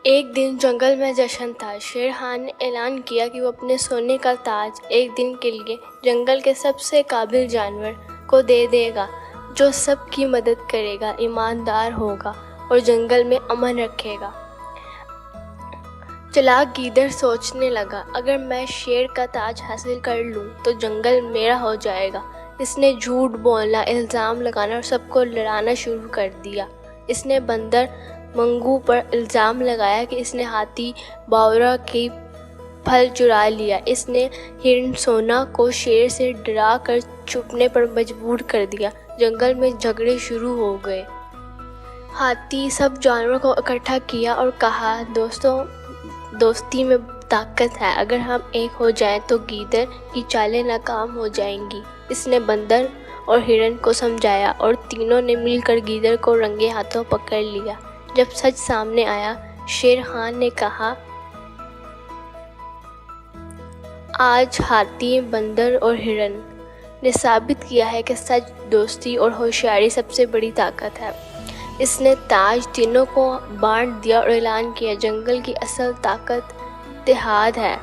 ایک دن جنگل میں جشن تھا۔ شیر خان نے اعلان کیا کہ وہ اپنے سونے کا تاج ایک دن کے لیے جنگل کے سب سے قابل جانور کو دے دے گا، جو سب کی مدد کرے گا، ایماندار ہوگا اور جنگل میں امن رکھے گا۔ چالاک گیدڑ سوچنے لگا، اگر میں شیر کا تاج حاصل کر لوں تو جنگل میرا ہو جائے گا۔ اس نے جھوٹ بولنا، الزام لگانا اور سب کو لڑانا شروع کر دیا۔ اس نے بندر منگو پر الزام لگایا کہ اس نے ہاتھی باورا کی پھل چرا لیا۔ اس نے ہرن سونا کو شیر سے ڈرا کر چھپنے پر مجبور کر دیا۔ جنگل میں جھگڑے شروع ہو گئے۔ ہاتھی سب جانوروں کو اکٹھا کیا اور کہا، دوستی میں طاقت ہے، اگر ہم ایک ہو جائیں تو گیدڑ کی چالیں ناکام ہو جائیں گی۔ اس نے بندر اور ہرن کو سمجھایا اور تینوں نے مل کر گیدڑ کو رنگے ہاتھوں پکڑ لیا۔ جب سچ سامنے آیا، شیر خان نے کہا، آج ہاتھی، بندر اور ہرن نے ثابت کیا ہے کہ سچ، دوستی اور ہوشیاری سب سے بڑی طاقت ہے۔ اس نے تاج تینوں کو بانٹ دیا اور اعلان کیا، جنگل کی اصل طاقت اتحاد ہے۔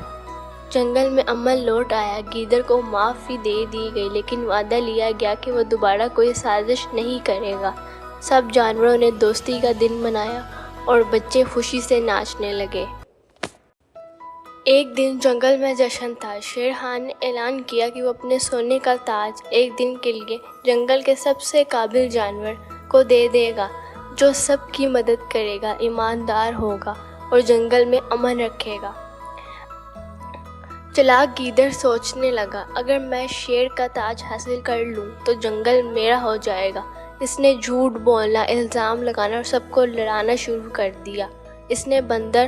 جنگل میں امن لوٹ آیا۔ گیدڑ کو معافی دے دی گئی، لیکن وعدہ لیا گیا کہ وہ دوبارہ کوئی سازش نہیں کرے گا۔ سب جانوروں نے دوستی کا دن منایا اور بچے خوشی سے ناچنے لگے۔ ایک دن جنگل میں جشن تھا۔ شیر خان نے اعلان کیا کہ وہ اپنے سونے کا تاج ایک دن کے لیے جنگل کے سب سے قابل جانور کو دے دے گا، جو سب کی مدد کرے گا، ایماندار ہوگا اور جنگل میں امن رکھے گا۔ چالاک گیدڑ سوچنے لگا، اگر میں شیر کا تاج حاصل کر لوں تو جنگل میرا ہو جائے گا۔ اس نے جھوٹ بولنا، الزام لگانا اور سب کو لڑانا شروع کر دیا۔ اس نے بندر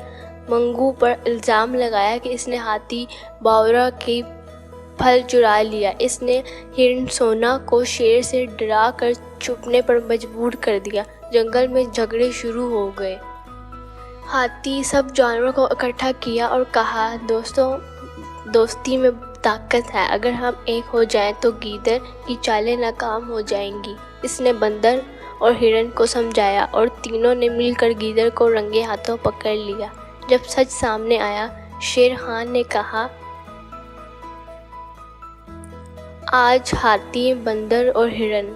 منگو پر الزام لگایا کہ اس نے ہاتھی باورا کی پھل چرا لیا۔ اس نے ہرن سونا کو شیر سے ڈرا کر چھپنے پر مجبور کر دیا۔ جنگل میں جھگڑے شروع ہو گئے۔ ہاتھی سب جانوروں کو اکٹھا کیا اور کہا، دوستی میں طاقت ہے، اگر ہم ایک ہو جائیں تو گیدڑ کی چالیں ناکام ہو جائیں گی۔ اس نے بندر اور ہرن کو سمجھایا اور تینوں نے مل کر گیدڑ کو رنگے ہاتھوں پکڑ لیا۔ جب سچ سامنے آیا، شیر خان نے کہا، آج ہاتھی، بندر اور ہرن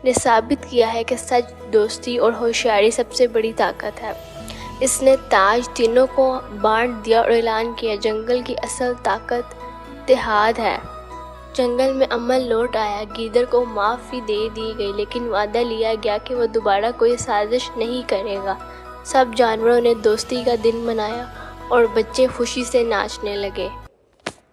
نے ثابت کیا ہے کہ سچ، دوستی اور ہوشیاری سب سے بڑی طاقت ہے۔ اس نے تاج تینوں کو بانٹ دیا اور اعلان کیا، جنگل کی اصل طاقت اتحاد ہے۔ جنگل میں امن لوٹ آیا۔ گیدڑ کو معافی دے دی گئی، لیکن وعدہ لیا گیا کہ وہ دوبارہ کوئی سازش نہیں کرے گا۔ سب جانوروں نے دوستی کا دن منایا اور بچے خوشی سے ناچنے لگے۔